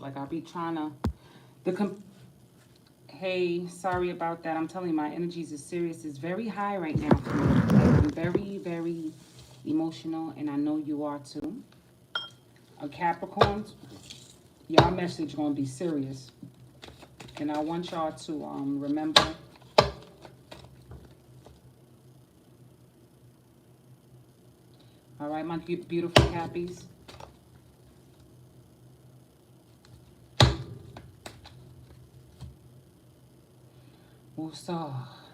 Like I'll be trying to, hey, sorry about that. I'm telling you, my energies is serious. It's very high right now for me. Like, I'm very, very emotional, and I know you are too. A Capricorns, y'all message gonna be serious. And I want y'all to remember. All right, my beautiful Cappies. So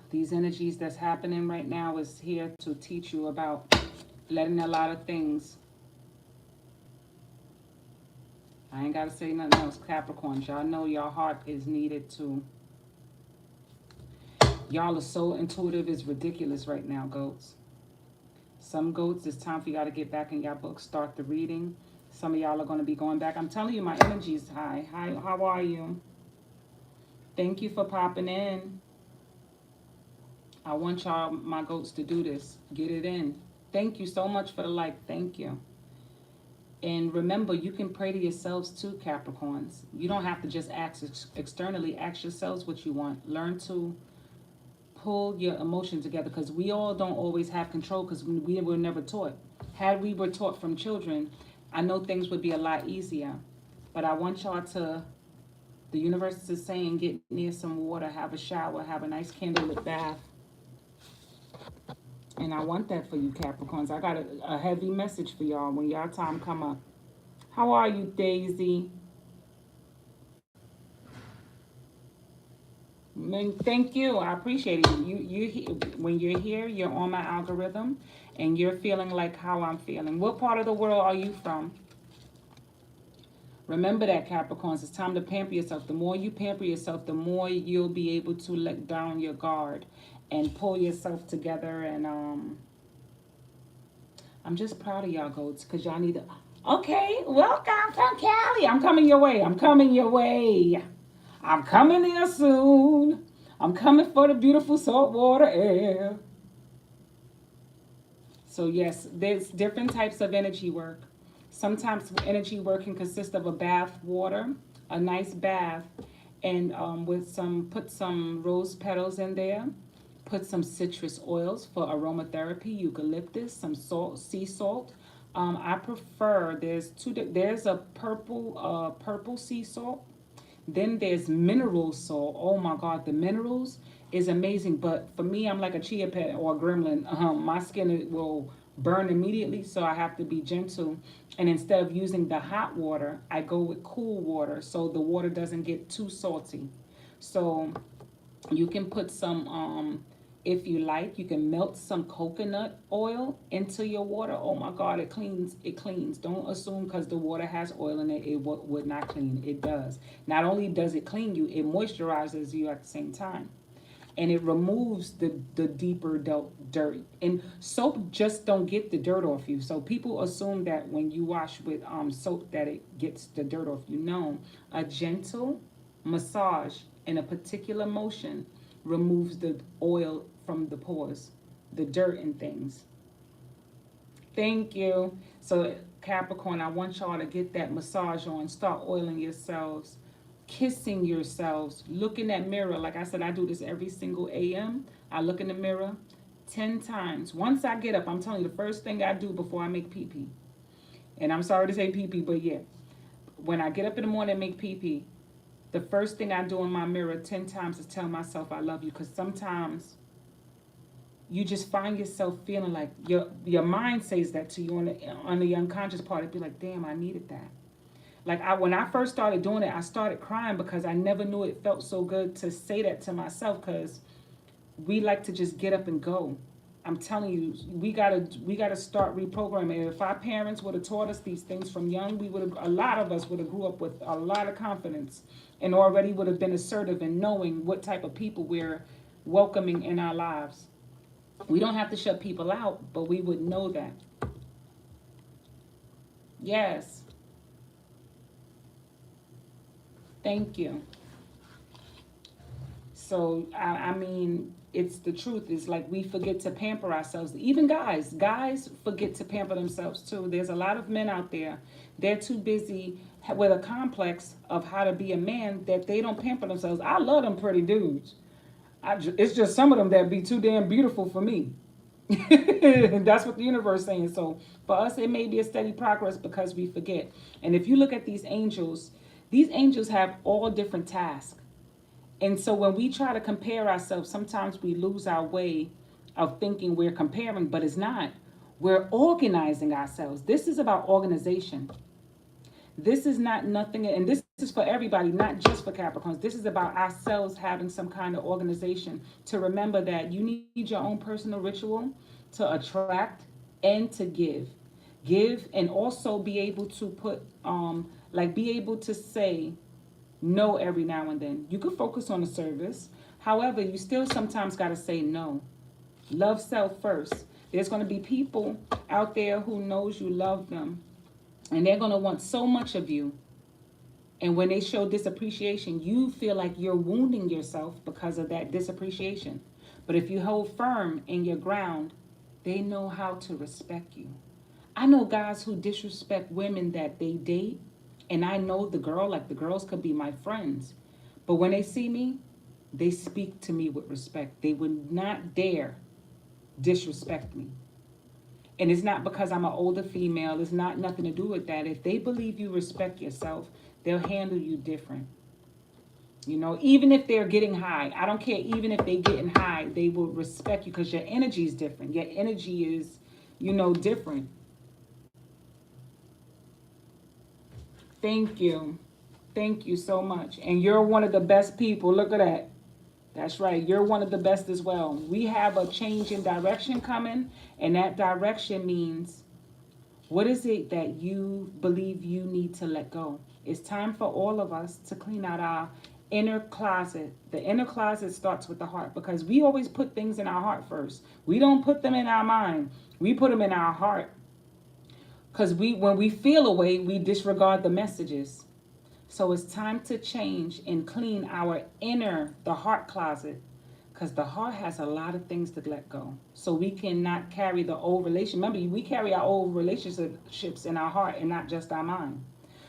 these energies that's happening right now is here to teach you about letting a lot of things. I ain't gotta say nothing else, Capricorns. Y'all know your heart is needed to. Y'all are so intuitive, it's ridiculous right now, goats. Some goats, it's time for y'all to get back in your books, start the reading. Some of y'all are going to be going back. I'm telling you, my energy is high. Hi, how are you? Thank you for popping in. I want y'all, my goats, to do this. Get it in. Thank you so much for the like. Thank you. And remember, you can pray to yourselves too, Capricorns. You don't have to just ask externally. Ask yourselves what you want. Learn to pull your emotions together, because we all don't always have control, because we were never taught. Had we were taught from children, I know things would be a lot easier. But I want y'all to, the universe is saying, get near some water, have a shower, have a nice candlelit bath. And I want that for you, Capricorns. I got a heavy message for y'all when y'all time come up. How are you, Daisy? Thank you. I appreciate it. When you're here, you're on my algorithm, and you're feeling like how I'm feeling. What part of the world are you from? Remember that, Capricorns. It's time to pamper yourself. The more you pamper yourself, the more you'll be able to let down your guard and pull yourself together. And I'm just proud of y'all, goats, because y'all need to. Okay, welcome from Cali. I'm coming your way. I'm coming your way. I'm coming there soon. I'm coming for the beautiful saltwater air. So yes, there's different types of energy work. Sometimes energy work can consist of a bath water, a nice bath, and with put some rose petals in there. Put some citrus oils for aromatherapy, eucalyptus, some salt, sea salt. I prefer, there's a purple sea salt. Then there's mineral salt. Oh my God, the minerals is amazing. But for me, I'm like a chia pet or a gremlin. My skin will burn immediately, so I have to be gentle. And instead of using the hot water, I go with cool water, so the water doesn't get too salty. So you can put some, if you like, you can melt some coconut oil into your water. Oh my God, it cleans. It cleans. Don't assume because the water has oil in it, it would not clean. It does. Not only does it clean you, it moisturizes you at the same time. And it removes the deeper dirt. And soap just don't get the dirt off you. So people assume that when you wash with soap that it gets the dirt off you. No, a gentle massage in a particular motion removes the oil from the pores, the dirt and things. Thank you. So Capricorn, I want y'all to get that massage on. Start oiling yourselves, kissing yourselves, look in that mirror. Like I said, I do this every single AM. I look in the mirror 10 times. Once I get up, I'm telling you, the first thing I do before I make pee pee, and I'm sorry to say pee pee, but yeah, when I get up in the morning and make pee pee, the first thing I do in my mirror 10 times is tell myself I love you. Because sometimes you just find yourself feeling like your mind says that to you on the unconscious part. It'd be like, damn, I needed that. Like when I first started doing it, I started crying because I never knew it felt so good to say that to myself, because we like to just get up and go. I'm telling you, we gotta start reprogramming. If our parents would have taught us these things from young, a lot of us would have grew up with a lot of confidence and already would have been assertive in knowing what type of people we're welcoming in our lives. We don't have to shut people out, but we would know that. Yes, thank you. So I mean, it's the truth. It's like we forget to pamper ourselves. Even guys forget to pamper themselves too. There's a lot of men out there. They're too busy with a complex of how to be a man that they don't pamper themselves. I love them pretty dudes. It's just some of them that be too damn beautiful for me. That's what the universe is saying. So for us, it may be a steady progress because we forget. And if you look at these angels have all different tasks. And so when we try to compare ourselves, sometimes we lose our way of thinking we're comparing, but it's not. We're organizing ourselves. This is about organization. This is not nothing, and this is for everybody, not just for Capricorns. This is about ourselves having some kind of organization to remember that you need your own personal ritual to attract and to give. Give and also be able to put, be able to say no every now and then. You could focus on the service. However, you still sometimes got to say no. Love self first. There's going to be people out there who knows you love them, and they're going to want so much of you. And when they show disappreciation, you feel like you're wounding yourself because of that disappreciation. But if you hold firm in your ground, they know how to respect you. I know guys who disrespect women that they date, and I know the girls could be my friends. But when they see me, they speak to me with respect. They would not dare disrespect me. And it's not because I'm an older female. It's not nothing to do with that. If they believe you respect yourself, they'll handle you different. You know, even if they're getting high, I don't care. Even if they're getting high, they will respect you because your energy is different. Your energy is, different. Thank you. Thank you so much. And you're one of the best people. Look at that. That's right. You're one of the best as well. We have a change in direction coming, and that direction means what is it that you believe you need to let go? It's time for all of us to clean out our inner closet. The inner closet starts with the heart because we always put things in our heart first. We don't put them in our mind. We put them in our heart. Because when we feel a way, we disregard the messages. So it's time to change and clean the heart closet, because the heart has a lot of things to let go. So we cannot carry the old relationship. Remember, we carry our old relationships in our heart and not just our mind.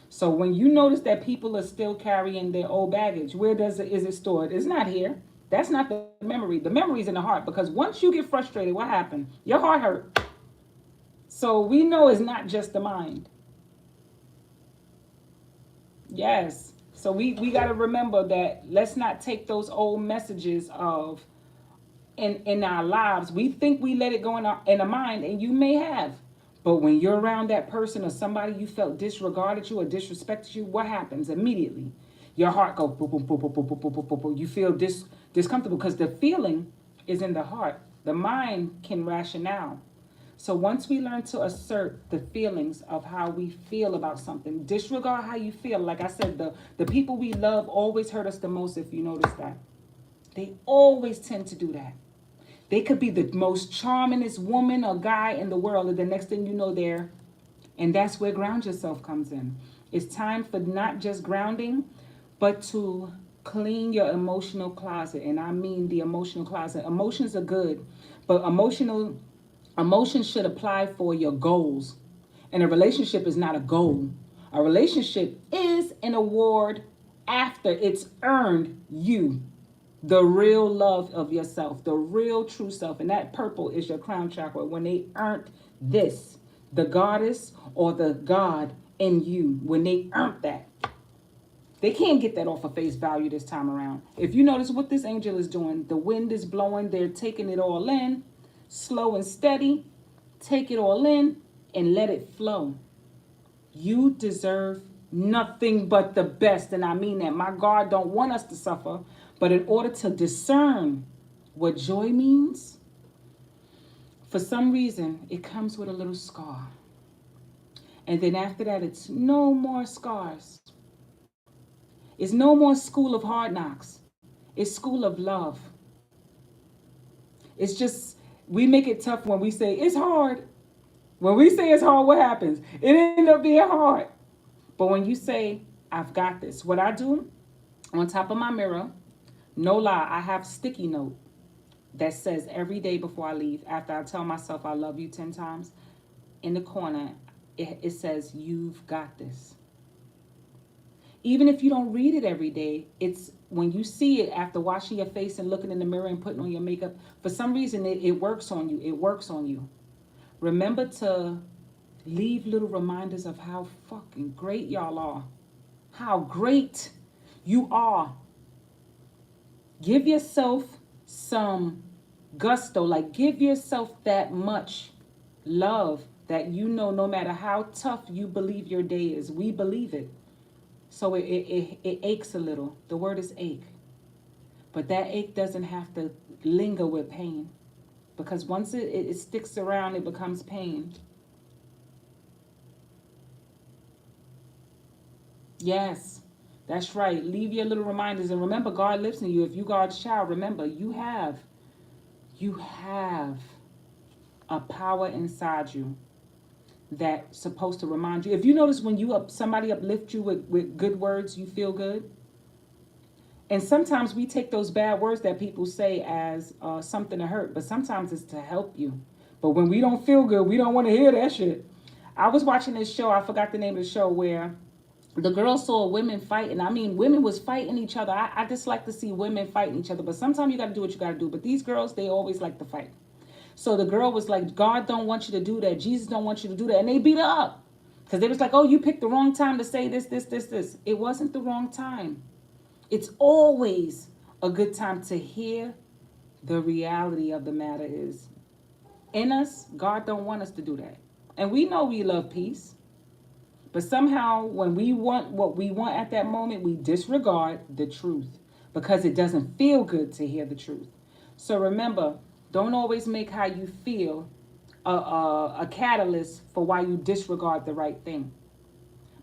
So when you notice that people are still carrying their old baggage, where is it stored? It's not here. That's not the memory. The memory's in the heart, because once you get frustrated, what happened? Your heart hurt. So we know it's not just the mind. Yes. So we got to remember that let's not take those old messages of in our lives. We think we let it go in our mind, and you may have. But when you're around that person or somebody you felt disregarded you or disrespected you, what happens immediately? Your heart goes boom, boom, boom, boom, boom, boom, boom, boom, boom, boom. You feel discomfortable because the feeling is in the heart. The mind can rationale. So once we learn to assert the feelings of how we feel about something, disregard how you feel. Like I said, the people we love always hurt us the most, if you notice that. They always tend to do that. They could be the most charmingest woman or guy in the world, and the next thing you know, and that's where ground yourself comes in. It's time for not just grounding, but to clean your emotional closet. And I mean the emotional closet. Emotions are good, but emotions should apply for your goals. And a relationship is not a goal. A relationship is an award after it's earned you the real love of yourself, the real true self. And that purple is your crown chakra. When they earned this, the goddess or the god in you, when they earned that, they can't get that off of face value this time around. If you notice what this angel is doing, the wind is blowing, they're taking it all in, slow and steady. Take it all in and let it flow. You deserve nothing but the best, and I mean that. My God don't want us to suffer, but in order to discern what joy means, for some reason, it comes with a little scar. And then after that, it's no more scars. It's no more school of hard knocks. It's school of love. It's just, we make it tough when we say it's hard. When we say it's hard, what happens? It ends up being hard. But when you say, I've got this, what I do on top of my mirror, no lie, I have a sticky note that says every day before I leave, after I tell myself I love you 10 times, in the corner, it says, you've got this. Even if you don't read it every day, it's when you see it after washing your face and looking in the mirror and putting on your makeup, for some reason it works on you. It works on you. Remember to leave little reminders of how fucking great y'all are. How great you are. Give yourself some gusto. Like, give yourself that much love that you know no matter how tough you believe your day is, we believe it. So it aches a little. The word is ache. But that ache doesn't have to linger with pain. Because once it sticks around, it becomes pain. Yes, that's right. Leave your little reminders. And remember, God lives in you. If you God's child, remember, you have a power inside you that's supposed to remind you. If you notice when somebody uplift you with good words, you feel good. And sometimes we take those bad words that people say as something to hurt, but sometimes it's to help you. But when we don't feel good, we don't want to hear that shit. I was watching this show, I forgot the name of the show, where the girls saw women fighting. I mean, women was fighting each other. I just like to see women fighting each other. But sometimes you got to do what you got to do. But these girls, they always like to fight. So the girl was like, God don't want you to do that. Jesus don't want you to do that. And they beat her up. Because they was like, oh, you picked the wrong time to say this, this, this, this. It wasn't the wrong time. It's always a good time to hear the reality of the matter is. In us, God don't want us to do that. And we know we love peace. But somehow, when we want what we want at that moment, we disregard the truth because it doesn't feel good to hear the truth. So remember, don't always make how you feel a catalyst for why you disregard the right thing.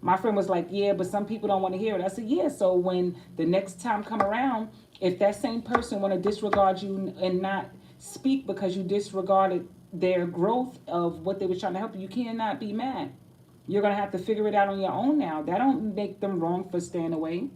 My friend was like, yeah, but some people don't want to hear it. I said, yeah, so when the next time come around, if that same person want to disregard you and not speak because you disregarded their growth of what they were trying to help you, you cannot be mad. You're going to have to figure it out on your own now. That don't make them wrong for staying away.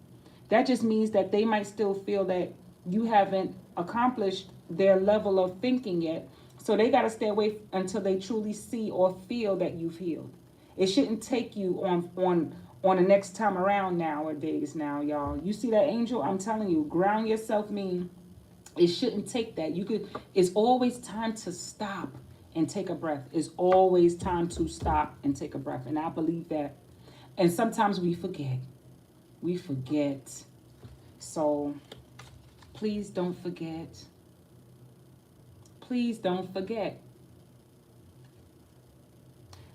That just means that they might still feel that you haven't accomplished their level of thinking yet. So they got to stay away until they truly see or feel that you've healed. It shouldn't take you on the next time around nowadays now, y'all. You see that angel? I'm telling you, ground yourself mean it shouldn't take that. It's always time to stop and take a breath. It's always time to stop and take a breath. And I believe that. And sometimes we forget. We forget. So please don't forget. Please don't forget.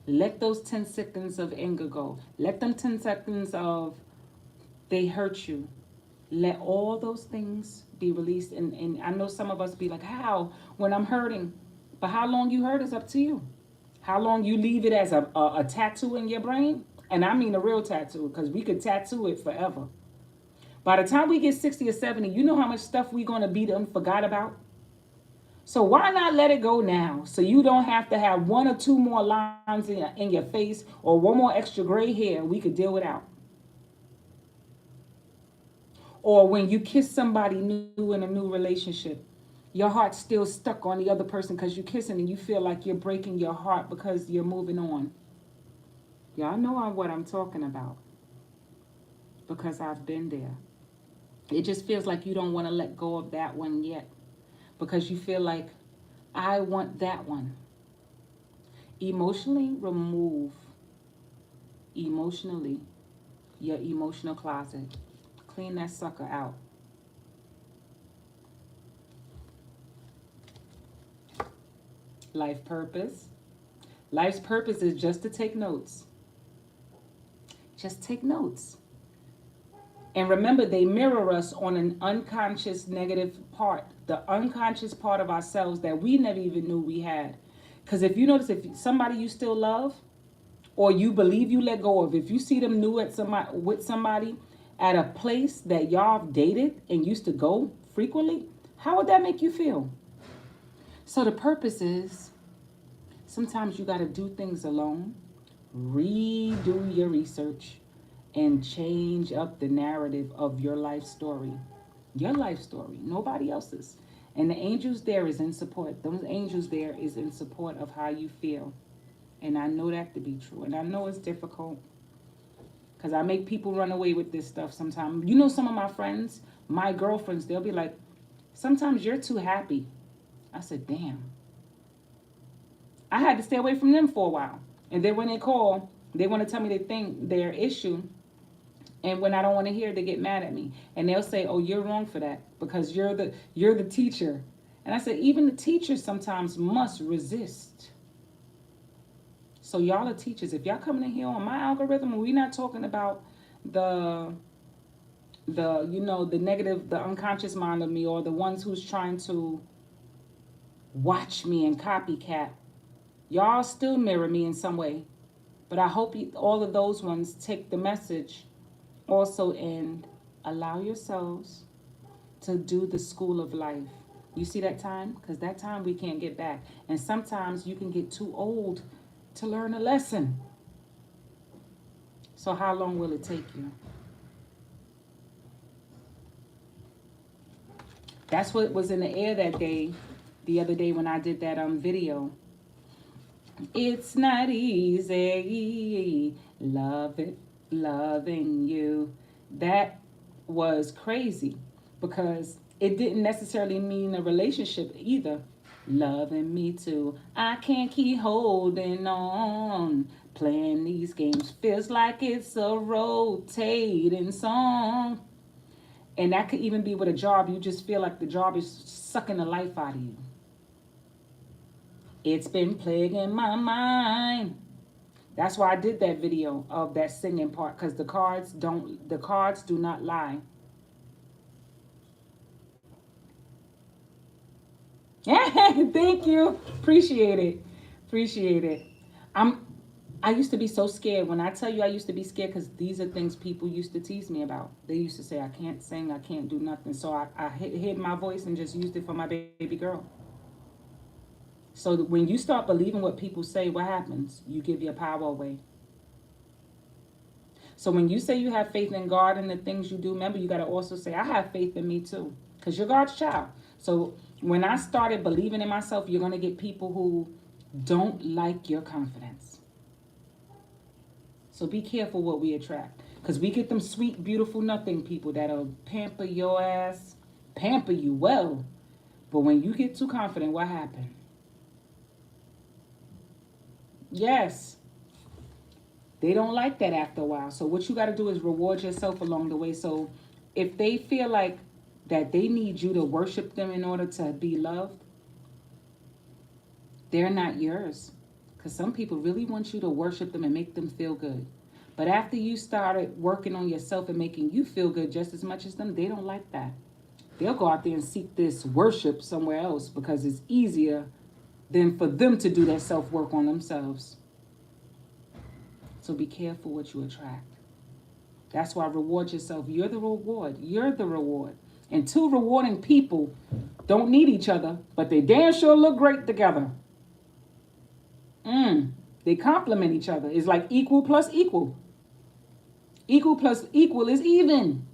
Let those 10 seconds of anger go. Let them 10 seconds of they hurt you. Let all those things be released. And I know some of us be like, how? When I'm hurting. But how long you hurt is up to you. How long you leave it as a tattoo in your brain. And I mean a real tattoo, because we could tattoo it forever. By the time we get 60 or 70, you know how much stuff we're going to be done forgot about? So why not let it go now? So you don't have to have one or two more lines in your face or one more extra gray hair we could deal without. Or when you kiss somebody new in a new relationship, your heart's still stuck on the other person because you're kissing and you feel like you're breaking your heart because you're moving on. Y'all know what I'm talking about because I've been there. It just feels like you don't want to let go of that one yet because you feel like, I want that one. Emotionally remove your emotional closet. Clean that sucker out. Life purpose. Life's purpose is just to take notes. Just take notes. And remember, they mirror us on an unconscious negative part, the unconscious part of ourselves that we never even knew we had. Because if you notice, if somebody you still love, or you believe you let go of, if you see them new with somebody at a place that y'all dated and used to go frequently, how would that make you feel? So the purpose is, sometimes you got to do things alone, redo your research, and change up the narrative of your life story. Your life story, nobody else's. And the angels there is in support. Those angels there is in support of how you feel. And I know that to be true. And I know it's difficult. Because I make people run away with this stuff sometimes. You know, some of my friends, my girlfriends, they'll be like, sometimes you're too happy. I said, damn. I had to stay away from them for a while. And then when they call, they want to tell me they think their issue. And when I don't want to hear, they get mad at me. And they'll say, oh, you're wrong for that because you're the teacher. And I said, even the teachers sometimes must resist. So y'all are teachers. If y'all coming in here on my algorithm, we're not talking about the the negative, the unconscious mind of me, or the ones who's trying to watch me and copycat. Y'all still mirror me in some way. But I hope all of those ones take the message also and allow yourselves to do the school of life. You see that time? Because that time we can't get back. And sometimes you can get too old to learn a lesson. So how long will it take you? That's what was in the air that day, the other day when I did that video. It's not easy loving you. That was crazy because it didn't necessarily mean a relationship either. Loving me too. I can't keep holding on. Playing these games feels like it's a rotating song. And that could even be with a job. You just feel like the job is sucking the life out of you. It's been plaguing my mind. That's why I did that video of that singing part, because the cards do not lie. Thank you. Appreciate it. I used to be so scared. When I tell you I used to be scared, because these are things people used to tease me about. They used to say I can't sing, I can't do nothing. So I hid my voice and just used it for my baby girl. So when you start believing what people say, what happens? You give your power away. So when you say you have faith in God and the things you do, remember you got to also say, I have faith in me too. Because you're God's child. So when I started believing in myself, you're going to get people who don't like your confidence. So be careful what we attract. Because we get them sweet, beautiful, nothing people that'll pamper your ass, pamper you well. But when you get too confident, what happened? Yes. They don't like that after a while. So what you got to do is reward yourself along the way. So if they feel like that they need you to worship them in order to be loved, they're not yours. Because some people really want you to worship them and make them feel good. But after you started working on yourself and making you feel good just as much as them, they don't like that. They'll go out there and seek this worship somewhere else because it's easier than for them to do that self-work on themselves. So be careful what you attract. That's why reward yourself. You're the reward. You're the reward. And two rewarding people don't need each other, but they damn sure look great together. They complement each other. It's like equal plus equal. Equal plus equal is even.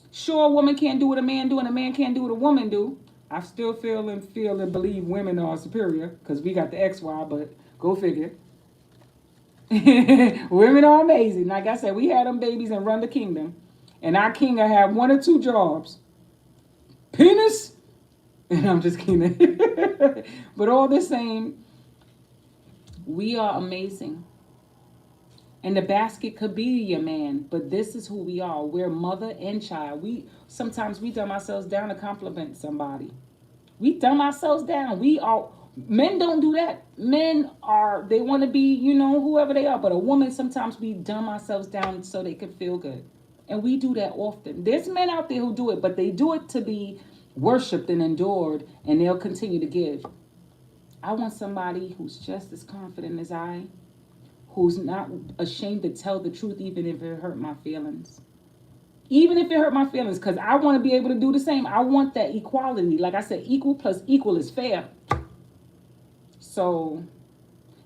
Sure, a woman can't do what a man do, and a man can't do what a woman do. I still feel and believe women are superior because we got the XY, but go figure. Women are amazing. Like I said, we had them babies and run the kingdom. And our king will have one or two jobs. Penis. And I'm just kidding. But all the same, we are amazing. And the basket could be your man, but this is who we are. We're mother and child. Sometimes we dumb ourselves down to compliment somebody. We dumb ourselves down. Men don't do that. They want to be, whoever they are. But a woman, sometimes we dumb ourselves down so they can feel good. And we do that often. There's men out there who do it, but they do it to be worshipped and endured, and they'll continue to give. I want somebody who's just as confident as I, who's not ashamed to tell the truth, even if it hurt my feelings. Even if it hurt my feelings, because I want to be able to do the same. I want that equality. Like I said, equal plus equal is fair. So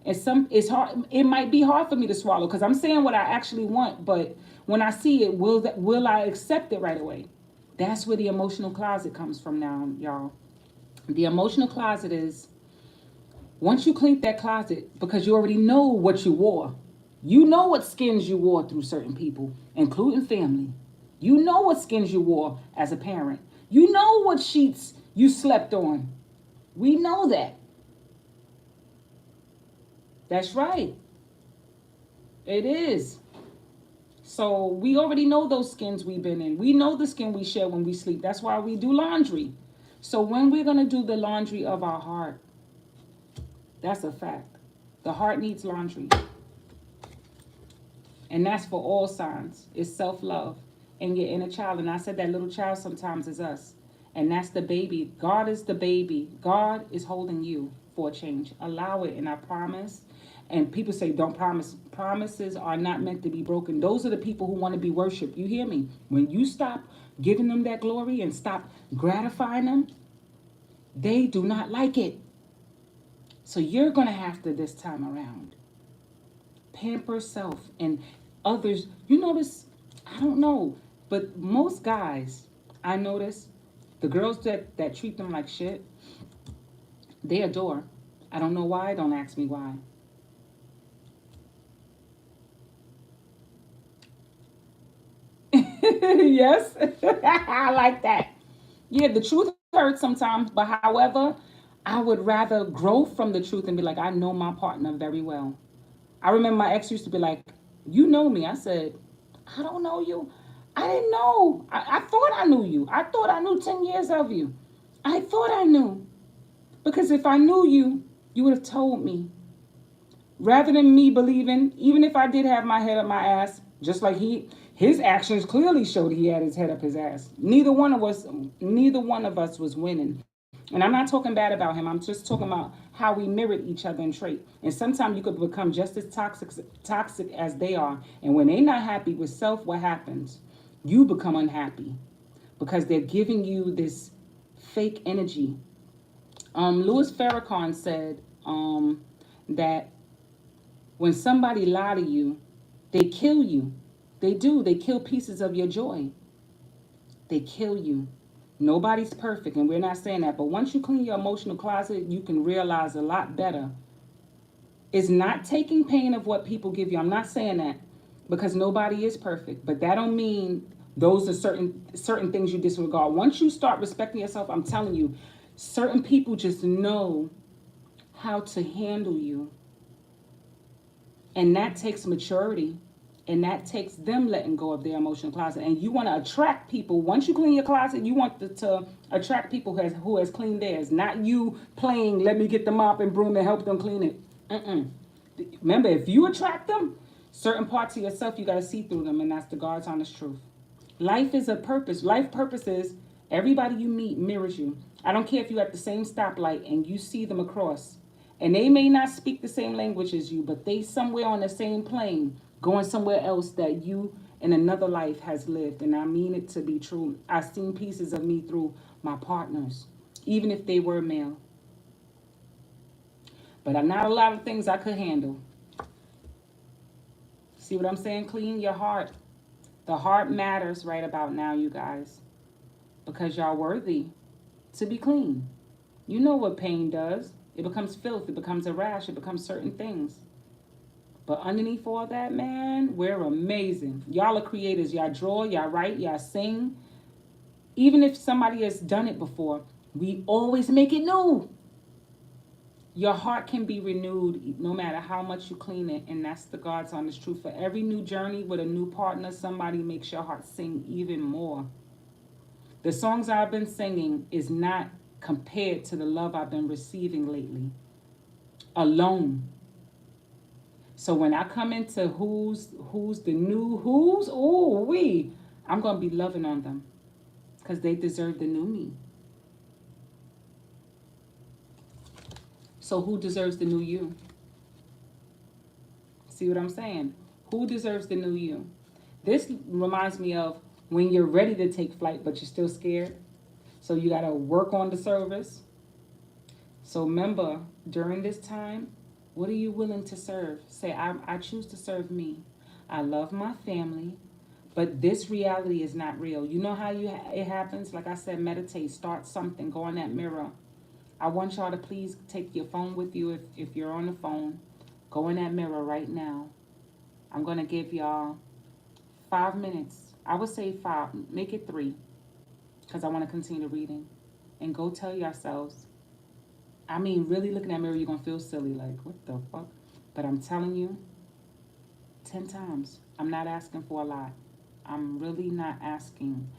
it's hard. It might be hard for me to swallow because I'm saying what I actually want, but when I see it, will I accept it right away? That's where the emotional closet comes from now, y'all. The emotional closet is, once you clean that closet, because you already know what you wore, You know what skins you wore through certain people, including family. You know what skins you wore as a parent. You know what sheets you slept on. We know that. That's right. It is. So we already know those skins we've been in. We know the skin we share when we sleep. That's why we do laundry. So when we're going to do the laundry of our heart, that's a fact. The heart needs laundry. And that's for all signs. It's self-love and your inner child. And I said that little child sometimes is us. And that's the baby. God is the baby. God is holding you for a change. Allow it, and I promise. And people say, don't promise. Promises are not meant to be broken. Those are the people who want to be worshiped. You hear me? When you stop giving them that glory and stop gratifying them, they do not like it. So you're going to have to, this time around, pamper self and others. You notice, I don't know, but most guys, I notice, the girls that treat them like shit, they adore. I don't know why. Don't ask me why. Yes, I like that. Yeah, the truth hurts sometimes, but however, I would rather grow from the truth and be like, I know my partner very well. I remember my ex used to be like, you know me. I said, I don't know you. I didn't know. I thought I knew you. I thought I knew 10 years of you. I thought I knew. Because if I knew you, you would have told me. Rather than me believing, even if I did have my head up my ass, just like his actions clearly showed he had his head up his ass. Neither one of us was winning. And I'm not talking bad about him. I'm just talking about how we mirrored each other in trait. And sometimes you could become just as toxic as they are. And when they're not happy with self, what happens? You become unhappy because they're giving you this fake energy. Louis Farrakhan said that when somebody lie to you, they kill you. They do. They kill pieces of your joy. They kill you. Nobody's perfect, and we're not saying that. But once you clean your emotional closet, you can realize a lot better. It's not taking pain of what people give you. I'm not saying that because nobody is perfect, but that don't mean those are certain things you disregard. Once you start respecting yourself, I'm telling you, certain people just know how to handle you, and that takes maturity. And that takes them letting go of their emotional closet. And you want to attract people. Once you clean your closet, you want to attract people who has cleaned theirs. Not you playing, let me get the mop and broom and help them clean it. Mm-mm. Remember, if you attract them, certain parts of yourself, you got to see through them. And that's the God's honest truth. Life is a purpose. Life purpose is everybody you meet mirrors you. I don't care if you're at the same stoplight and you see them across. And they may not speak the same language as you, but they somewhere on the same plane, going somewhere else that you in another life has lived. And I mean it to be true. I've seen pieces of me through my partners, even if they were male. But not a lot of things I could handle. See what I'm saying? Clean your heart. The heart matters right about now, you guys, because y'all worthy to be clean. You know what pain does. It becomes filth. It becomes a rash. It becomes certain things. But underneath all that, man, we're amazing. Y'all are creators. Y'all draw, y'all write, y'all sing. Even if somebody has done it before, we always make it new. Your heart can be renewed no matter how much you clean it. And that's the God's honest truth. For every new journey with a new partner, somebody makes your heart sing even more. The songs I've been singing is not compared to the love I've been receiving lately. Alone. So when I come into who's the new who's, oh we, I'm gonna be loving on them because they deserve the new me. So who deserves the new you? See what I'm saying? Who deserves the new you? This reminds me of when you're ready to take flight but you're still scared. So you gotta work on the service. So remember, during this time, what are you willing to serve? Say, I choose to serve me. I love my family, but this reality is not real. You know how it happens? Like I said, meditate, start something, go in that mirror. I want y'all to please take your phone with you if you're on the phone. Go in that mirror right now I'm going to give y'all 5 minutes. I would say 5. Make it 3 because I want to continue reading. And go tell yourselves. I mean, really looking at mirror, you're going to feel silly. Like, what the fuck? But I'm telling you, 10 times. I'm not asking for a lot. I'm really not asking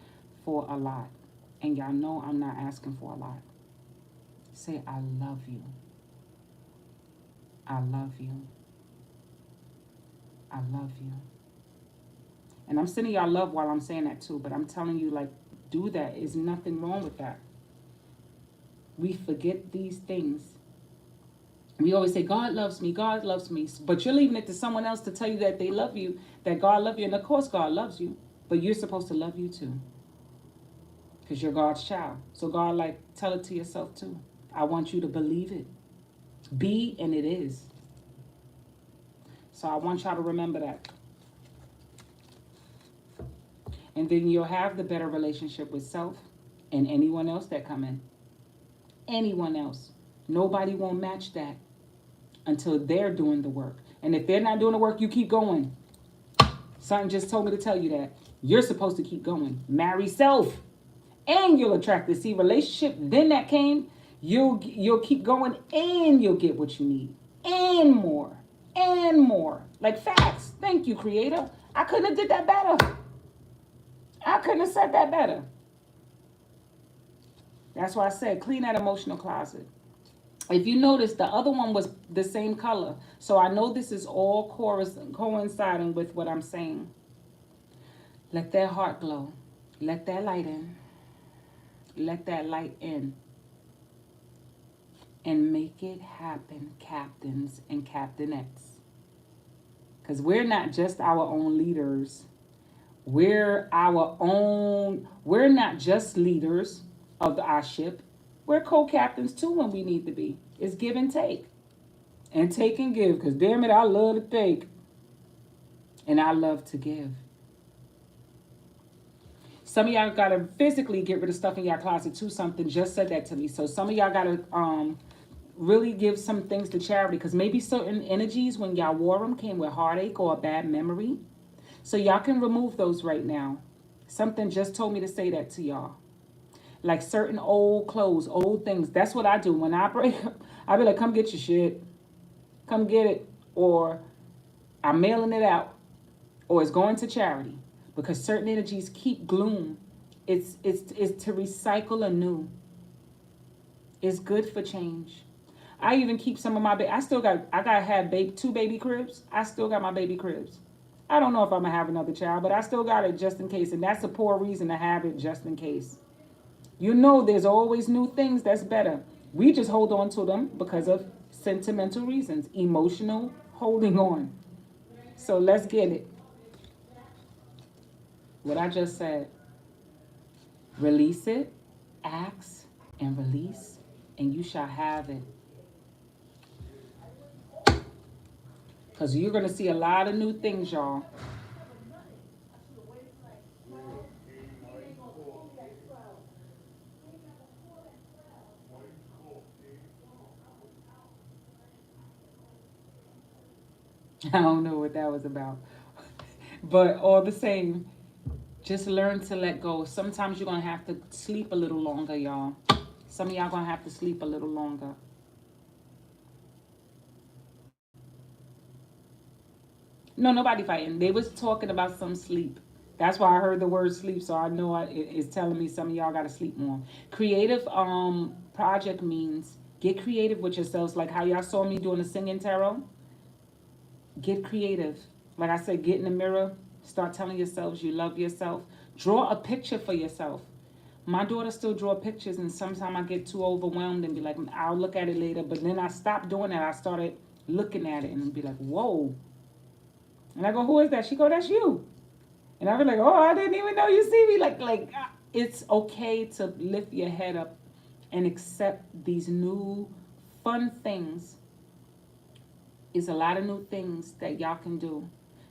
for a lot. And y'all know I'm not asking for a lot. Say, I love you. I love you. I love you. And I'm sending y'all love while I'm saying that too. But I'm telling you, like, do that. There's nothing wrong with that. We forget these things. We always say, God loves me, God loves me. But you're leaving it to someone else to tell you that they love you, that God loves you. And of course, God loves you. But you're supposed to love you too. Because you're God's child. So God, like, tell it to yourself too. I want you to believe it. Be, and it is. So I want y'all to remember that. And then you'll have the better relationship with self and anyone else that come in. Anyone else. Nobody won't match that until they're doing the work. And if they're not doing the work, you keep going. Something just told me to tell you that. You're supposed to keep going. Marry self. And you'll attract it. See, relationship, then that came, you'll keep going and you'll get what you need. And more. And more. Like facts. Thank you, Creator. I couldn't have did that better. I couldn't have said that better. That's why I said clean that emotional closet. If you notice, the other one was the same color. So I know this is all coinciding with what I'm saying. Let that heart glow. Let that light in. Let that light in. And make it happen, captains and captainettes. Because we're not just our own leaders. We're not just leaders of our ship. We're co-captains too when we need to be. It's give and take. And take and give. Because damn it, I love to take. And I love to give. Some of y'all got to physically get rid of stuff in your closet too. Something just said that to me. So some of y'all got to really give some things to charity. Because maybe certain energies when y'all wore them came with heartache or a bad memory. So y'all can remove those right now. Something just told me to say that to y'all. Like certain old clothes, old things. That's what I do. When I break up, I be like, come get your shit. Come get it. Or I'm mailing it out. Or it's going to charity. Because certain energies keep gloom. It's to recycle anew. It's good for change. I even keep some of my I gotta have 2 baby cribs. I still got my baby cribs. I don't know if I'm gonna have another child, but I still got it just in case. And that's a poor reason to have it just in case. You know there's always new things that's better. We just hold on to them because of sentimental reasons. Emotional holding on. So let's get it. What I just said. Release it, ask, and release, and you shall have it. Because you're going to see a lot of new things, y'all. I don't know what that was about. But all the same, just learn to let go. Sometimes you're going to have to sleep a little longer, y'all. Some of y'all going to have to sleep a little longer. No, nobody fighting. They was talking about some sleep. That's why I heard the word sleep, so I know it's telling me some of y'all got to sleep more. Creative project means get creative with yourselves, like how y'all saw me doing the singing tarot. Get creative. Like I said, get in the mirror. Start telling yourselves you love yourself. Draw a picture for yourself. My daughter still draw pictures, and sometimes I get too overwhelmed and be like, I'll look at it later. But then I stopped doing that. I started looking at it and be like, whoa. And I go, who is that? She go, that's you. And I be like, oh, I didn't even know you see me. Like it's okay to lift your head up and accept these new fun things. It's a lot of new things that y'all can do.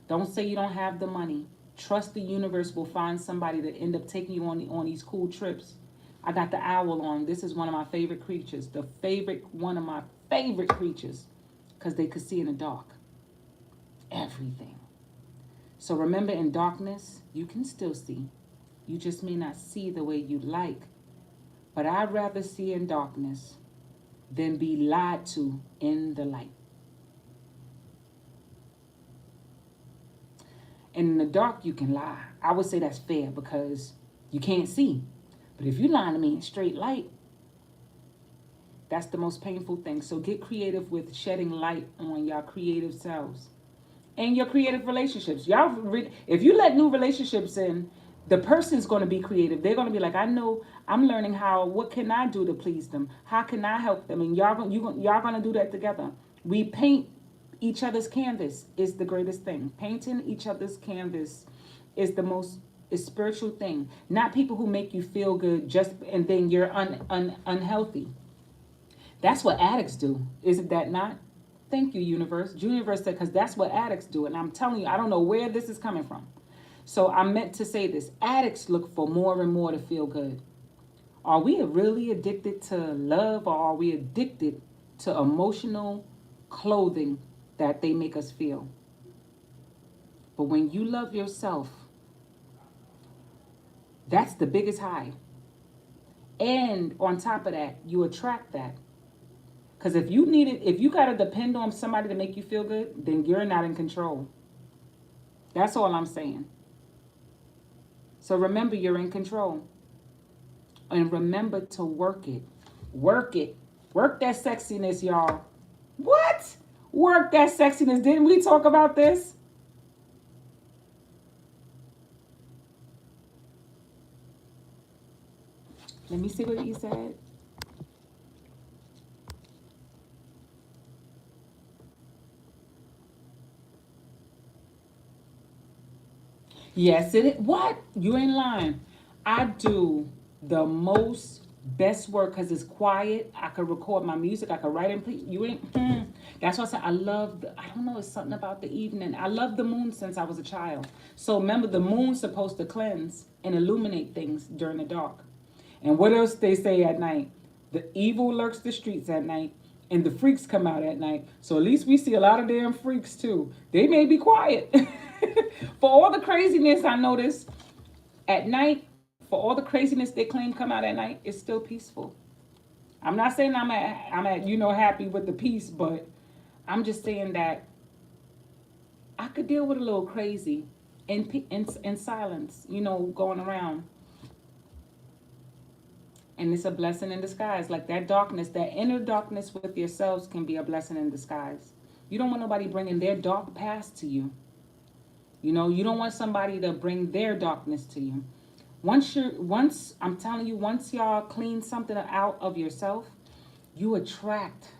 Don't say you don't have the money. Trust the universe will find somebody to end up taking you on these cool trips. I got the owl on. This is one of my favorite creatures. One of my favorite creatures. Because they could see in the dark. Everything. So remember, in darkness, you can still see. You just may not see the way you'd like. But I'd rather see in darkness than be lied to in the light. And in the dark, you can lie. I would say that's fair because you can't see. But if you lie to me in straight light, that's the most painful thing. So get creative with shedding light on your creative selves and your creative relationships. If you let new relationships in, the person's going to be creative. They're going to be like, I know, I'm learning what can I do to please them? How can I help them? And y'all going to do that together. We paint each other's canvas is the greatest thing. Painting each other's canvas is the most spiritual thing. Not people who make you feel good and then you're unhealthy. That's what addicts do. Isn't that not? Thank you, universe. Universe said, because that's what addicts do. And I'm telling you, I don't know where this is coming from. So I meant to say this. Addicts look for more and more to feel good. Are we really addicted to love, or are we addicted to emotional clothing that they make us feel? But when you love yourself, that's the biggest high. And on top of that, you attract that. Because if you got to depend on somebody to make you feel good, then you're not in control. That's all I'm saying. So remember, you're in control. And remember to work it. Work it. Work that sexiness, y'all. What? Work that sexiness. Didn't we talk about this? Let me see what you said. Yes, it is. What? You ain't lying. I do the best work because it's quiet. I could record my music. I could write and play. You ain't. That's why I said I I don't know, it's something about the evening. I love the moon since I was a child. So remember, the moon's supposed to cleanse and illuminate things during the dark. And what else they say at night? The evil lurks the streets at night, and the freaks come out at night. So at least we see a lot of damn freaks too. They may be quiet. For all the craziness I notice at night, for all the craziness they claim come out at night, it's still peaceful. I'm not saying I'm at happy with the peace, but I'm just saying that I could deal with a little crazy in silence, going around. And it's a blessing in disguise. Like that darkness, that inner darkness with yourselves can be a blessing in disguise. You don't want nobody bringing their dark past to you. You don't want somebody to bring their darkness to you. I'm telling you, once y'all clean something out of yourself, you attract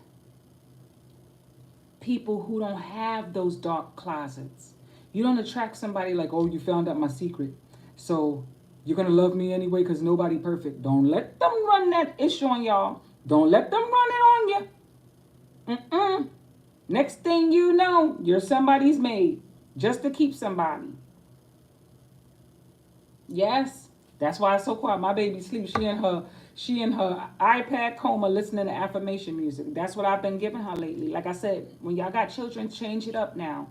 people who don't have those dark closets. You don't attract somebody like, oh, you found out my secret, so you're going to love me anyway because nobody perfect. Don't let them run that issue on y'all. Don't let them run it on you. Next thing you know, you're somebody's maid just to keep somebody. Yes, that's why it's so quiet. My baby sleeps. She in her iPad coma listening to affirmation music. That's what I've been giving her lately. Like I said, when y'all got children, change it up now.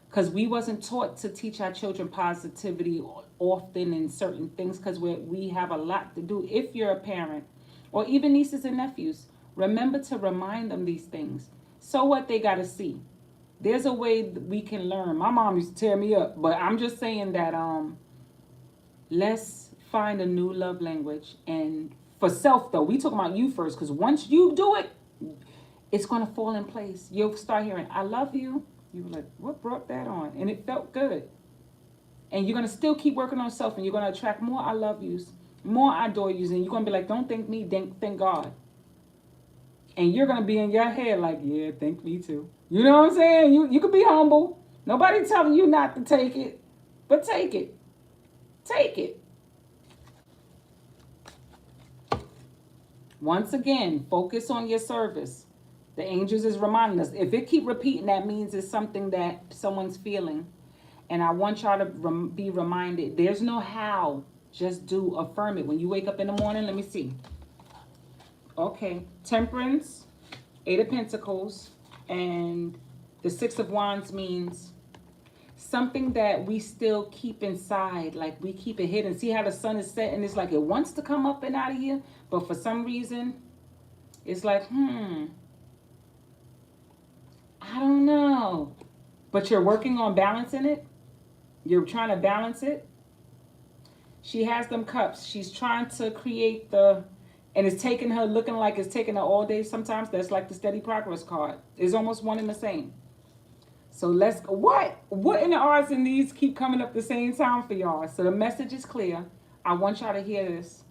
Because we wasn't taught to teach our children positivity often in certain things because we have a lot to do. If you're a parent or even nieces and nephews, remember to remind them these things. So what they got to see. There's a way that we can learn. My mom used to tear me up, but I'm just saying that let's find a new love language. And for self, though, we talk about you first, because once you do it, it's going to fall in place. You'll start hearing, I love you. You were like, what brought that on? And it felt good. And you're going to still keep working on self, and you're going to attract more I love yous, more I adore yous, and you're going to be like, don't thank me, thank God. And you're going to be in your head like, yeah, thank me too. You know what I'm saying? You can be humble. Nobody telling you not to take it, but take it. Take it. Once again, focus on your service. The angels is reminding us. If it keep repeating, that means it's something that someone's feeling. And I want y'all to be reminded. There's no how. Just do. Affirm it. When you wake up in the morning, let me see. Okay. Temperance, 8 of Pentacles, and the 6 of Wands means something that we still keep inside, like we keep it hidden. See how the sun is setting? It's like it wants to come up and out of here, but for some reason, it's like, I don't know. But you're working on balancing it. You're trying to balance it. She has them cups. She's trying to create and it's taking her, looking like it's taking her all day sometimes. That's like the steady progress card. It's almost one and the same. So let's go. What in the odds and these keep coming up the same time for y'all? So the message is clear. I want y'all to hear this.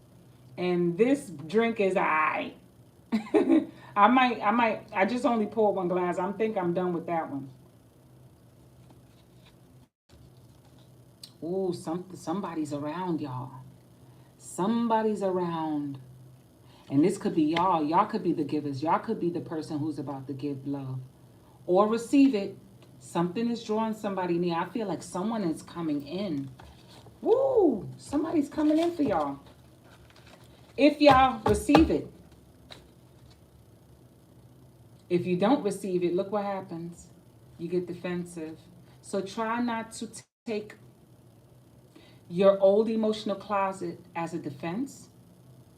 And this drink is I. I just only poured one glass. I think I'm done with that one. Ooh, somebody's around, y'all. Somebody's around. And this could be y'all. Y'all could be the givers. Y'all could be the person who's about to give love or receive it. Something is drawing somebody near. I feel like someone is coming in. Woo! Somebody's coming in for y'all. If y'all receive it. If you don't receive it, look what happens. You get defensive. So try not to take your old emotional closet as a defense.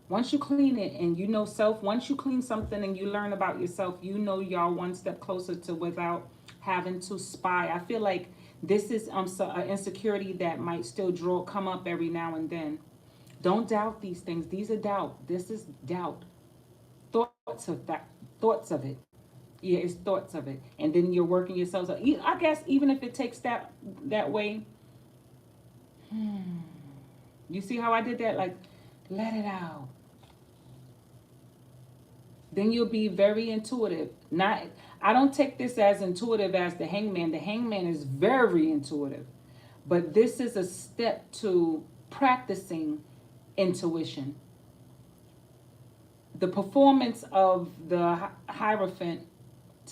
Once you clean it and you know self, once you clean something and you learn about yourself, you know y'all one step closer to without having to spy. I feel like this is an insecurity that might still come up every now and then. Don't doubt these things. These are doubt. This is doubt. Thoughts of that. Thoughts of it. Yeah, it's thoughts of it. And then you're working yourselves up. I guess even if it takes that way. You see how I did that? Like, let it out. Then you'll be very intuitive. I don't take this as intuitive as the hangman. The hangman is very intuitive. But this is a step to practicing intuition. The performance of the Hierophant,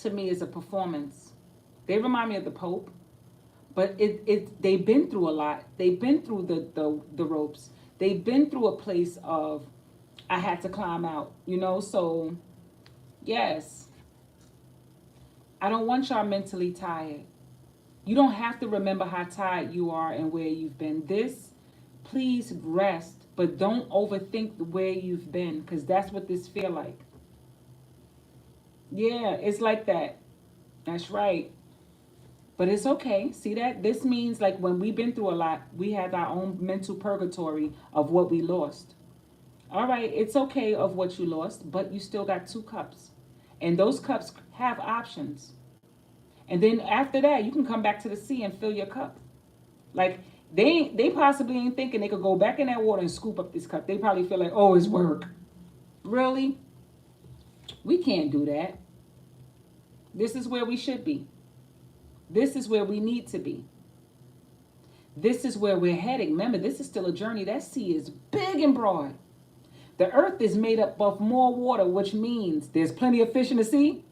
to me, is a performance. They remind me of the Pope. But they've been through a lot. They've been through the ropes. They've been through a place of, I had to climb out, so yes. I don't want y'all mentally tired. You don't have to remember how tired you are and where you've been. Please rest, but don't overthink where you've been, because that's what this feel like. Yeah, it's like that. That's right. But it's okay. See that? This means like when we've been through a lot, we had our own mental purgatory of what we lost. All right, it's okay of what you lost, but you still got 2 cups. And those cups have options. And then after that, you can come back to the sea and fill your cup. Like they possibly ain't thinking they could go back in that water and scoop up this cup. They probably feel like, oh, it's work. Really? We can't do that. This is where we should be. This is where we need to be. This is where we're heading. Remember, this is still a journey. That sea is big and broad. The earth is made up of more water, which means there's plenty of fish in the sea.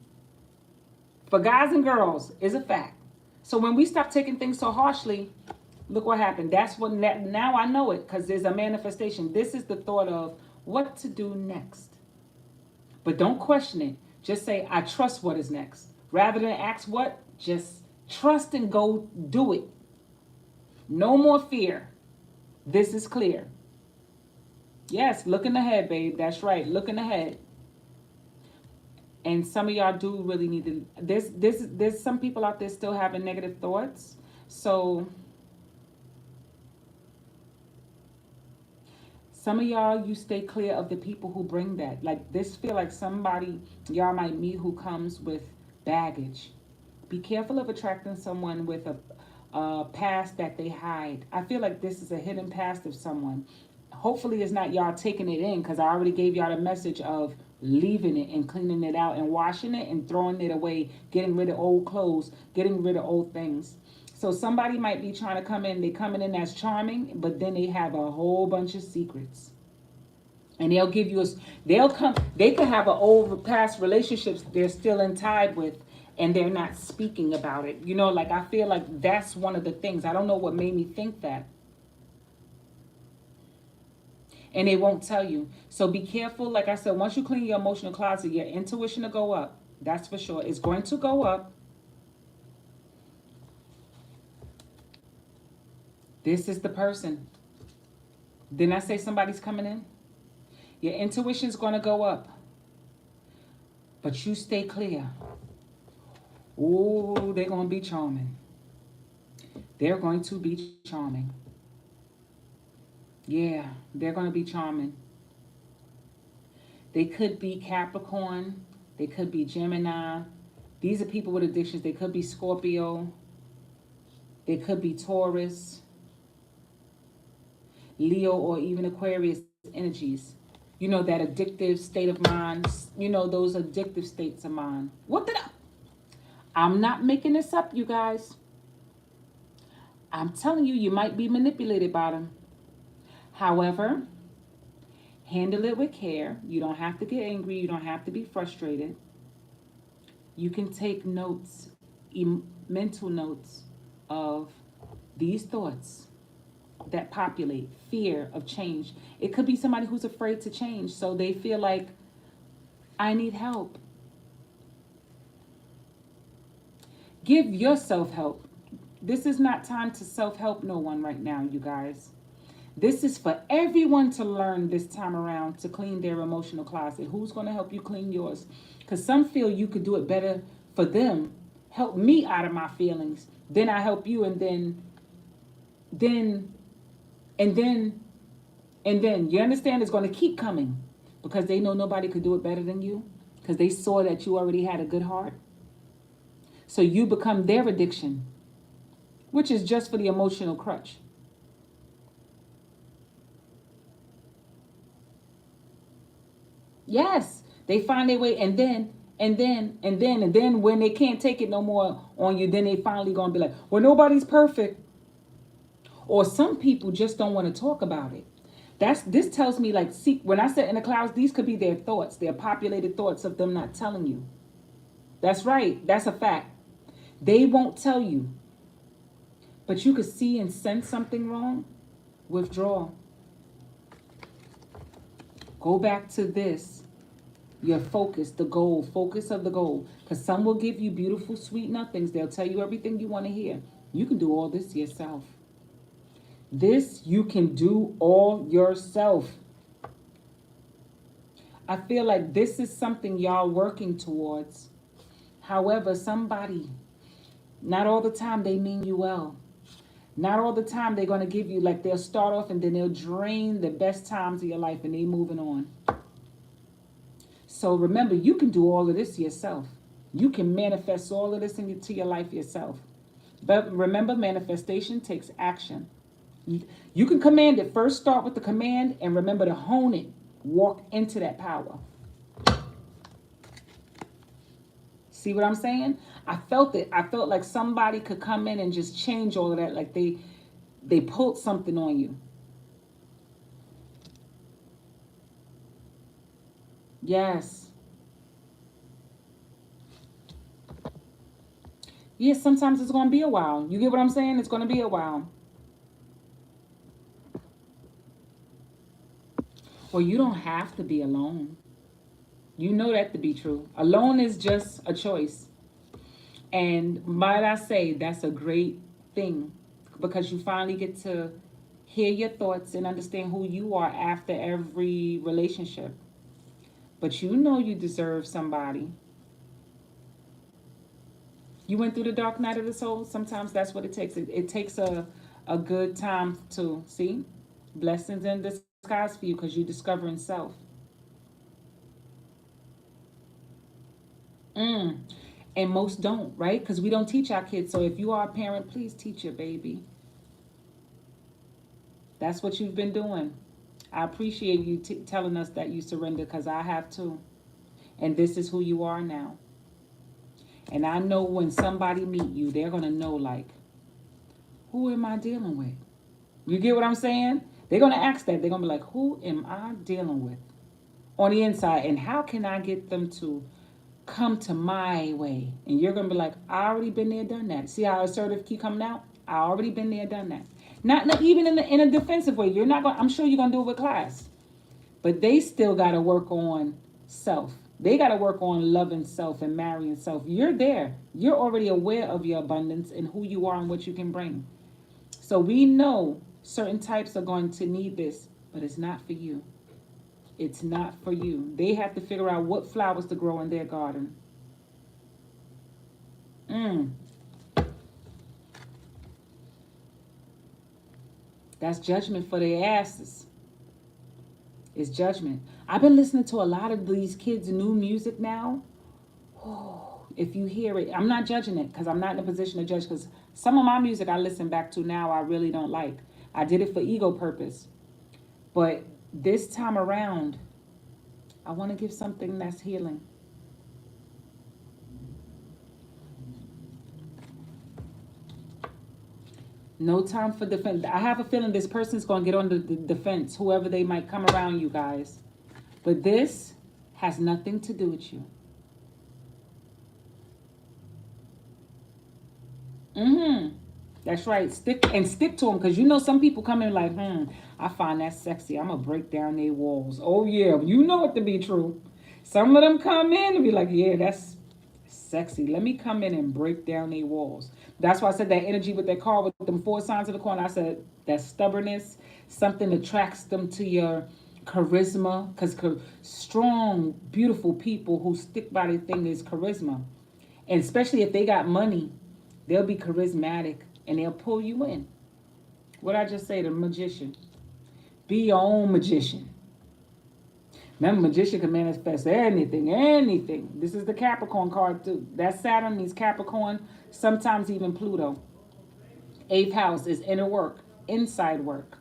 For guys and girls, is a fact. So when we stop taking things so harshly, look what happened. Now I know it, because there's a manifestation. This is the thought of what to do next. But don't question it. Just say, I trust what is next. Rather than ask what, just trust and go do it. No more fear. This is clear. Yes, looking ahead, babe. That's right. Looking ahead. And some of y'all do really need to. There's some people out there still having negative thoughts. So some of y'all, you stay clear of the people who bring that. Like this feel like somebody y'all might meet who comes with baggage. Be careful of attracting someone with a past that they hide. I feel like this is a hidden past of someone. Hopefully it's not y'all taking it in, because I already gave y'all the message of leaving it and cleaning it out and washing it and throwing it away, getting rid of old clothes, getting rid of old things. So somebody might be trying to come in, they coming in as charming, but then they have a whole bunch of secrets. And they'll give you they could have an old past relationships they're still in tied with, and they're not speaking about it. Like I feel like that's one of the things. I don't know what made me think that. And they won't tell you. So be careful. Like I said, once you clean your emotional closet, your intuition will go up. That's for sure. It's going to go up. This is the person. Didn't I say somebody's coming in? Your intuition's going to go up. But you stay clear. Oh, they're going to be charming. They're going to be charming. Yeah, they're going to be charming. They could be Capricorn. They could be Gemini. These are people with addictions. They could be Scorpio. They could be Taurus, Leo, or even Aquarius energies. You know, that addictive state of mind. You know, those addictive states of mind. What did I'm not making this up, you guys. I'm telling you, you might be manipulated by them. However, handle it with care. You don't have to get angry. You don't have to be frustrated. You can take notes, mental notes of these thoughts that populate fear of change. It could be somebody who's afraid to change, so they feel like, I need help. Give yourself help. This is not time to self-help no one right now, you guys. This is for everyone to learn this time around to clean their emotional closet. Who's going to help you clean yours? Because some feel you could do it better for them. Help me out of my feelings. Then I help you, and then, you understand, it's going to keep coming because they know nobody could do it better than you, because they saw that you already had a good heart. So you become their addiction, which is just for the emotional crutch. Yes, they find their way, and then when they can't take it no more on you, then they finally gonna be like, well, nobody's perfect. Or some people just don't want to talk about it. This tells me, like, see, when I said in the clouds, these could be their thoughts, their populated thoughts of them not telling you. That's right. That's a fact. They won't tell you. But you could see and sense something wrong. Withdraw. Go back to this. Your focus, the goal, focus of the goal. Because some will give you beautiful, sweet nothings. They'll tell you everything you want to hear. You can do all this yourself. This you can do all yourself. I feel like this is something y'all working towards. However, somebody, not all the time they mean you well. Not all the time they're going to give you, like, they'll start off and then they'll drain the best times of your life and they moving on. So remember, you can do all of this yourself. You can manifest all of this into your life yourself. But remember, manifestation takes action. You can command it. First start with the command and remember to hone it. Walk into that power. See what I'm saying? I felt it. I felt like somebody could come in and just change all of that. Like they pulled something on you. Yes. Yes, sometimes it's going to be a while. You get what I'm saying? It's going to be a while. Well, you don't have to be alone. You know that to be true. Alone is just a choice. And might I say, that's a great thing, because you finally get to hear your thoughts and understand who you are after every relationship. But you know you deserve somebody. You went through the dark night of the soul. Sometimes that's what it takes. It takes a good time to see blessings in disguise for you, because you're discovering self. And most don't, right? Because we don't teach our kids. So if you are a parent, please teach your baby. That's what you've been doing. I appreciate you telling us that you surrender, because I have too. And this is who you are now. And I know when somebody meet you, they're going to know, like, who am I dealing with? You get what I'm saying? They're going to ask that. They're going to be like, who am I dealing with on the inside? And how can I get them to come to my way? And you're going to be like, I already been there, done that. See how assertive keep coming out? I already been there, done that. Not even in a defensive way. You're not going. I'm sure you're going to do it with class. But they still got to work on self. They got to work on loving self and marrying self. You're there. You're already aware of your abundance and who you are and what you can bring. So we know certain types are going to need this, but it's not for you. It's not for you. They have to figure out what flowers to grow in their garden. Mm, that's judgment for their asses. It's judgment. I've been listening to a lot of these kids' new music now. Oh, if you hear it, I'm not judging it because I'm not in a position to judge. Because some of my music I listen back to now, I really don't like. I did it for ego purpose. But this time around, I want to give something that's healing. No time for defense. I have a feeling this person's going to get on the defense, whoever they might come around you guys. But this has nothing to do with you. Mm-hmm. That's right. Stick to them because you know some people come in like, I find that sexy. I'm going to break down their walls. Oh, yeah. You know it to be true. Some of them come in and be like, yeah, that's sexy. Let me come in and break down their walls. That's why I said that energy with that car with them four signs of the corner. I said that stubbornness, something attracts them to your charisma because strong, beautiful people who stick by their thing is charisma. And especially if they got money, they'll be charismatic and they'll pull you in. What I just say, the magician. Be your own magician. Remember, magician can manifest anything, anything. This is the Capricorn card too. That Saturn means Capricorn, sometimes even Pluto. Eighth house is inner work, inside work.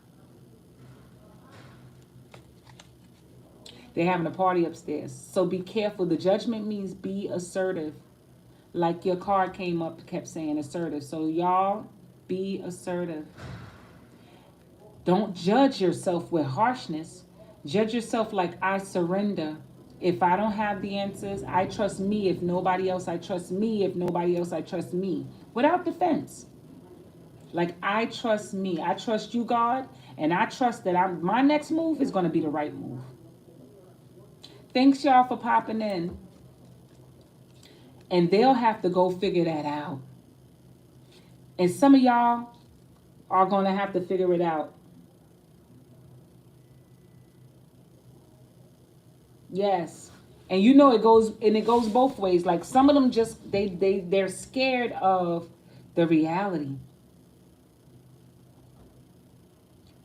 They're having a party upstairs. So be careful. The judgment means be assertive. Like your card came up, kept saying assertive. So y'all, be assertive. Don't judge yourself with harshness. Judge yourself like I surrender. If I don't have the answers, I trust me. If nobody else, I trust me. If nobody else, I trust me. Without defense. Like I trust me. I trust you, God. And I trust that my next move is going to be the right move. Thanks y'all for popping in. And they'll have to go figure that out. And some of y'all are going to have to figure it out. Yes. And you know it goes both ways. Like some of them just they're scared of the reality.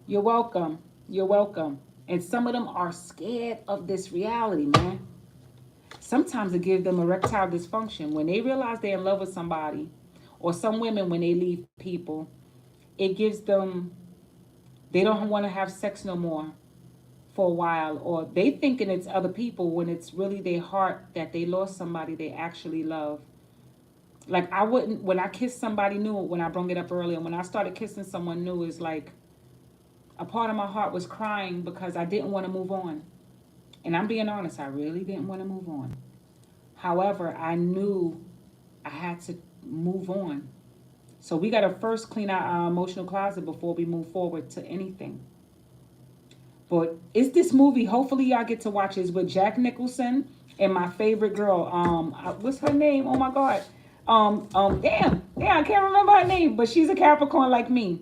You're welcome. You're welcome. And some of them are scared of this reality, man. Sometimes it gives them erectile dysfunction. When they realize they're in love with somebody, or some women when they leave people, it gives them, they don't want to have sex no more for a while, or they thinking it's other people when it's really their heart that they lost somebody they actually love. Like I wouldn't, when I kissed somebody new, when I brought it up earlier, when I started kissing someone new, it's like a part of my heart was crying because I didn't want to move on. And I'm being honest, I really didn't want to move on. However, I knew I had to move on. So we got to first clean out our emotional closet before we move forward to anything. But it's this movie, hopefully y'all get to watch it. It's with Jack Nicholson and my favorite girl. What's her name? Oh my God. Damn, I can't remember her name, but she's a Capricorn like me.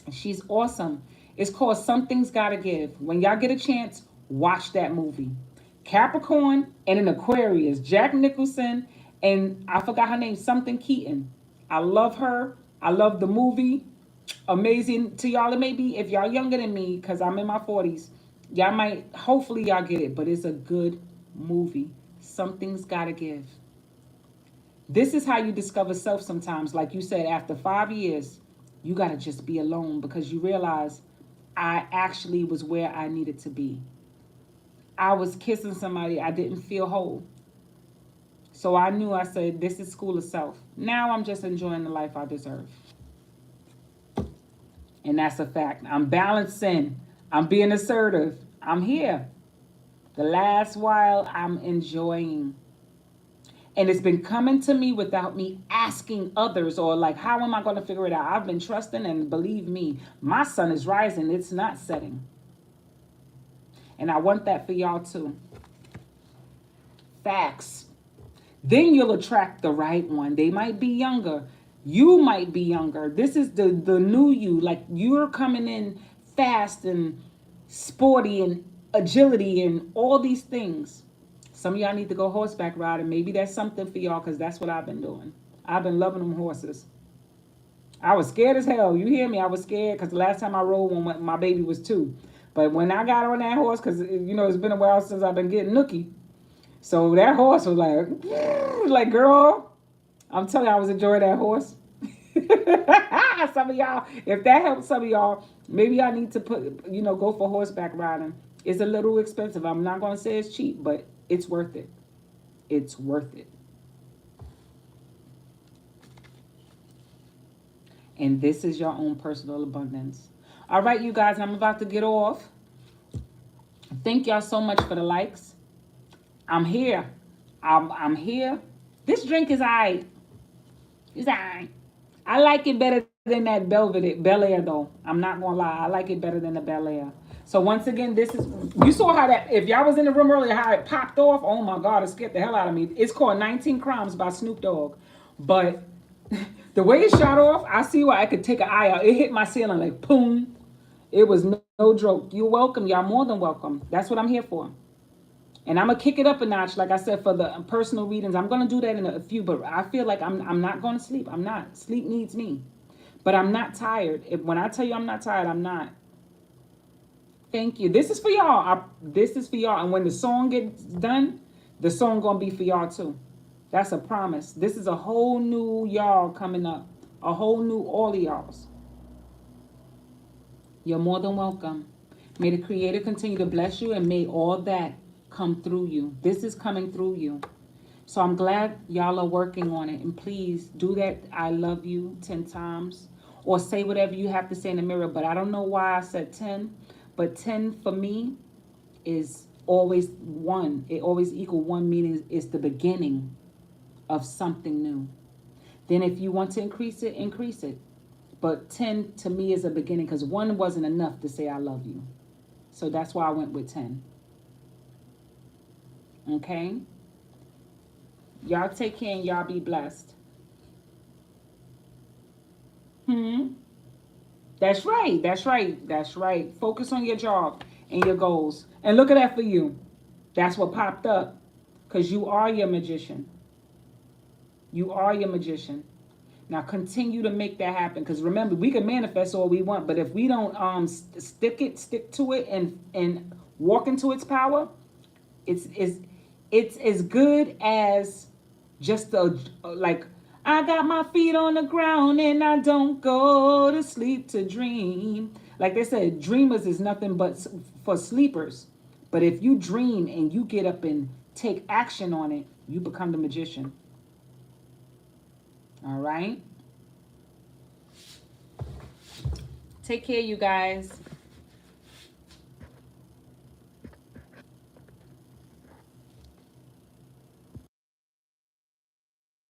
She's awesome. It's called Something's Gotta Give. When y'all get a chance, watch that movie. Capricorn and an Aquarius. Jack Nicholson and I forgot her name, something Keaton. I love her. I love the movie. Amazing to y'all. It may be, if y'all younger than me, because I'm in my 40s, y'all might, hopefully y'all get it, but it's a good movie. Something's Gotta Give. This is how you discover self sometimes. Like you said, after 5 years, you got to just be alone because you realize I actually was where I needed to be. I was kissing somebody, I didn't feel whole. So I knew, I said, this is school of self. Now I'm just enjoying the life I deserve. And that's a fact. I'm balancing. I'm being assertive. I'm here. The last while, I'm enjoying. And it's been coming to me without me asking others or like, how am I going to figure it out? I've been trusting, and believe me, my sun is rising. It's not setting. And I want that for y'all too. Facts. Then you'll attract the right one. They might be younger. You might be younger. This is the new you. Like you're coming in fast and sporty and agility and all these things. Some of y'all need to go horseback riding. Maybe that's something for y'all because that's what I've been doing. I've been loving them horses. I was scared as hell. You hear me? I was scared because the last time I rode one, my baby was 2. But when I got on that horse, because it's been a while since I've been getting nookie. So that horse was like girl, I'm telling you, I was enjoying that horse. Some of y'all, if that helps some of y'all, maybe I need to go for horseback riding. It's a little expensive. I'm not going to say it's cheap, but it's worth it. It's worth it. And this is your own personal abundance. All right, you guys, I'm about to get off. Thank y'all so much for the likes. I'm here. I'm here. This drink is alright. It's alright. I like it better than that Bel Air though. I'm not gonna lie. I like it better than the Bel Air. So once again, this is, you saw how that, if y'all was in the room earlier, how it popped off. Oh my God, it scared the hell out of me. It's called 19 Crimes by Snoop Dogg. But the way it shot off, I see why I could take an eye out. It hit my ceiling like boom. It was no joke. You're welcome. Y'all more than welcome. That's what I'm here for. And I'm gonna kick it up a notch, like I said, for the personal readings. I'm gonna do that in a few, but I feel like I'm not gonna sleep. I'm not. Sleep needs me, but I'm not tired. When I tell you I'm not tired, I'm not. Thank you. This is for y'all. This is for y'all. And when the song gets done, the song gonna be for y'all too. That's a promise. This is a whole new y'all coming up. A whole new all of y'all's. You're more than welcome. May the Creator continue to bless you and may all that come through you. This is coming through you. So I'm glad y'all are working on it. And please do that I love you 10 times. Or say whatever you have to say in the mirror. But I don't know why I said 10. But 10 for me is always 1. It always equal 1, meaning it's the beginning of something new. Then if you want to increase it, increase it. But 10 to me is a beginning because 1 wasn't enough to say I love you. So that's why I went with 10. Okay? Y'all take care and y'all be blessed. That's right. That's right. That's right. Focus on your job and your goals. And look at that for you. That's what popped up. Because you are your magician. You are your magician. Now continue to make that happen. Because remember, we can manifest all we want, but if we don't stick to it and walk into its power, it's as good as just like, I got my feet on the ground and I don't go to sleep to dream. Like they said, dreamers is nothing but for sleepers. But if you dream and you get up and take action on it, you become the magician. All right? Take care, you guys.